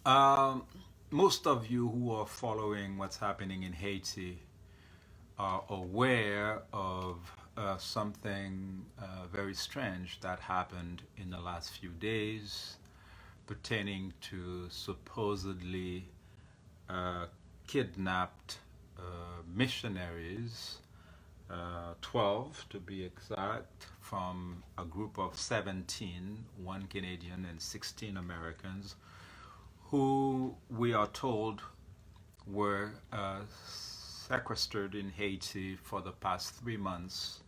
Um, Most of you who are following what's happening in Haiti are aware of something very strange that happened in the last few days pertaining to supposedly uh, kidnapped missionaries, 12 to be exact, from a group of 17, one Canadian and 16 Americans, who we are told were sequestered in Haiti for the past 3 months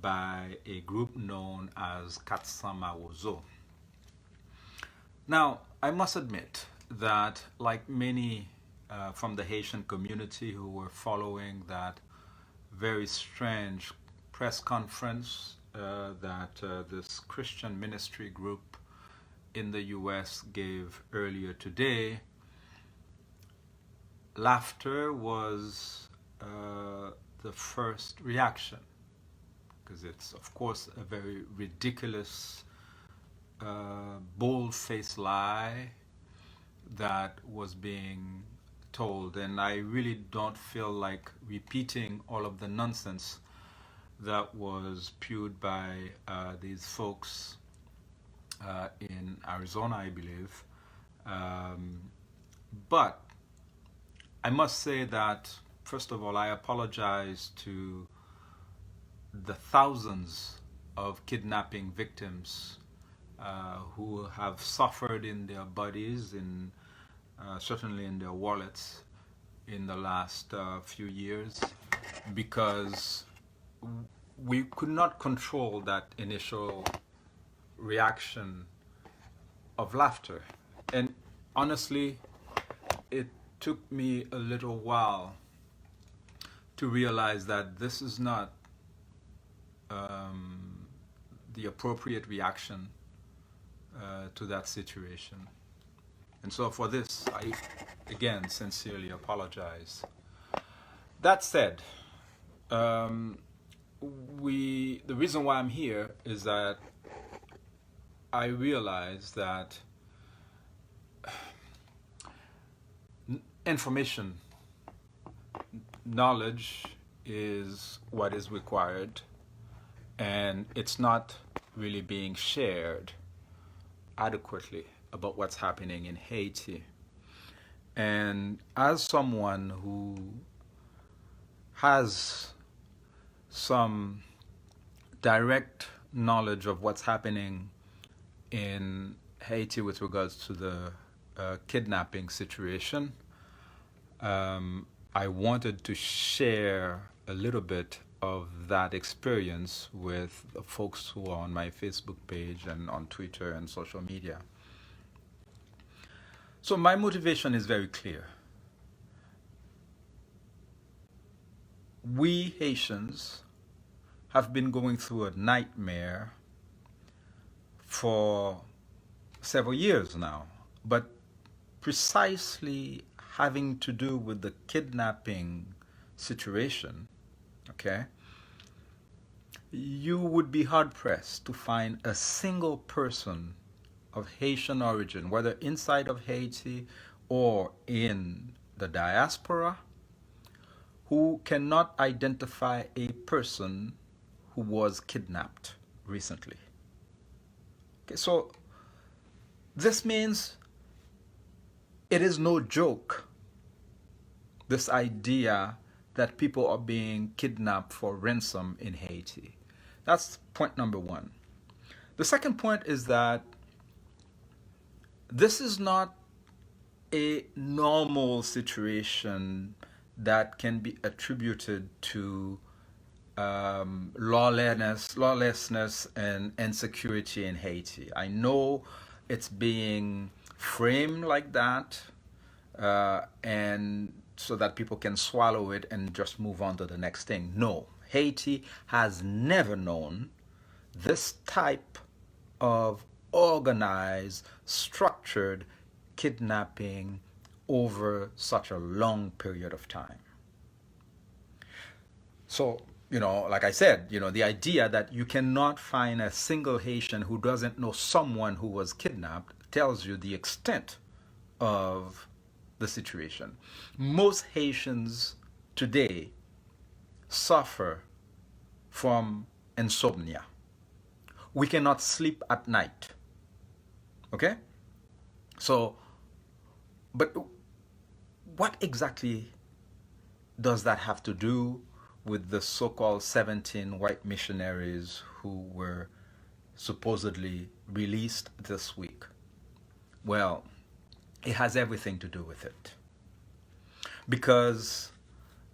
by a group known as Katsamawozo. Now, I must admit that, like many from the Haitian community who were following that very strange press conference that this Christian ministry group in the US gave earlier today, laughter was the first reaction, because it's, of course, a very ridiculous, bold faced lie that was being told. And I really don't feel like repeating all of the nonsense that was spewed by these folks in Arizona, I believe. But I must say that, first of all, I apologize to the thousands of kidnapping victims who have suffered in their bodies, in certainly in their wallets, in the last few years, because we could not control that initial reaction of laughter. And honestly, it took me a little while to realize that this is not the appropriate reaction to that situation. And so for this, I again sincerely apologize. That said, the reason why I'm here is that I realize that information, knowledge is what is required, and it's not really being shared adequately about what's happening in Haiti. And as someone who has some direct knowledge of what's happening in Haiti with regards to the kidnapping situation, I wanted to share a little bit of that experience with the folks who are on my Facebook page and on Twitter and social media. So my motivation is very clear. We Haitians have been going through a nightmare for several years now, but precisely having to do with the kidnapping situation, okay, you would be hard pressed to find a single person of Haitian origin, whether inside of Haiti or in the diaspora, who cannot identify a person who was kidnapped recently. Okay, so this means it is no joke, this idea that people are being kidnapped for ransom in Haiti. That's point number one. The second point is that this is not a normal situation that can be attributed to lawlessness and insecurity in Haiti. I know it's being framed like that, and so that people can swallow it and just move on to the next thing. No, Haiti has never known this type of organized, structured kidnapping over such a long period of time. So, like I said, the idea that you cannot find a single Haitian who doesn't know someone who was kidnapped tells you the extent of the situation. Most Haitians today suffer from insomnia. We cannot sleep at night. Okay? So, but what exactly does that have to do with the so-called 17 white missionaries who were supposedly released this week? Well, it has everything to do with it. Because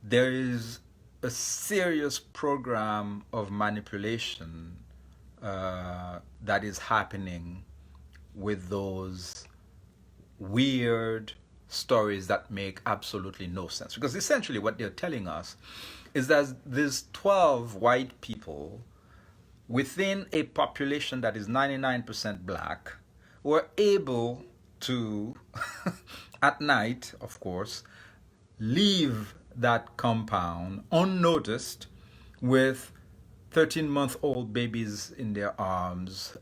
there is a serious program of manipulation that is happening with those weird stories that make absolutely no sense. Because essentially what they're telling us is that these 12 white people within a population that is 99% black were able to, at night, of course, leave that compound unnoticed with 13-month-old babies in their arms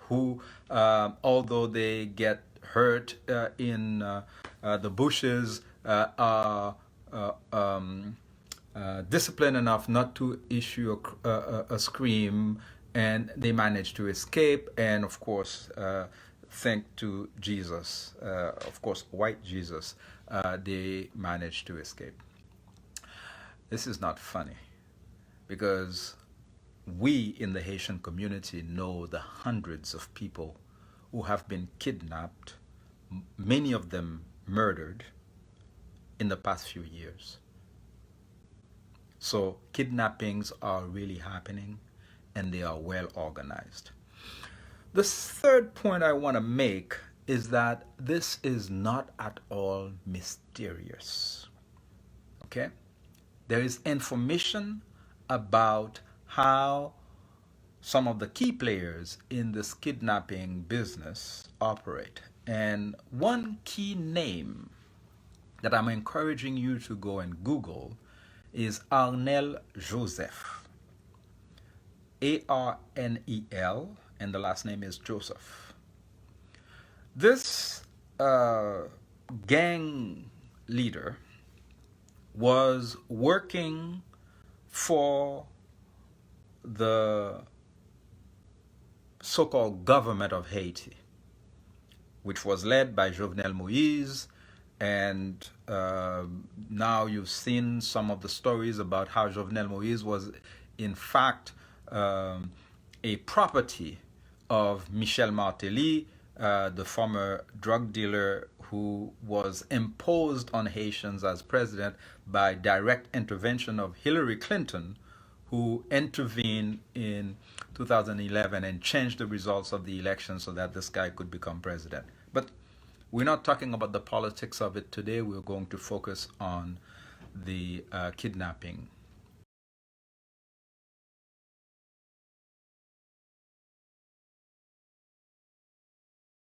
who, although they get hurt in the bushes, are disciplined enough not to issue a scream, and they manage to escape. And of course, thanks to Jesus, of course, white Jesus, they managed to escape. This is not funny, because we in the Haitian community know the hundreds of people who have been kidnapped, many of them murdered, in the past few years. So kidnappings are really happening, and they are well organized. The third point I want to make is that this is not at all mysterious. Okay? There is information about how some of the key players in this kidnapping business operate. And one key name that I'm encouraging you to go and Google is Arnel Joseph. Arnel, and the last name is Joseph. This gang leader was working for the so-called government of Haiti, which was led by Jovenel Moïse. And now you've seen some of the stories about how Jovenel Moïse was in fact a property of Michel Martelly, the former drug dealer who was imposed on Haitians as president by direct intervention of Hillary Clinton, who intervened in 2011 and changed the results of the election so that this guy could become president. But we're not talking about the politics of it today. We're going to focus on the kidnapping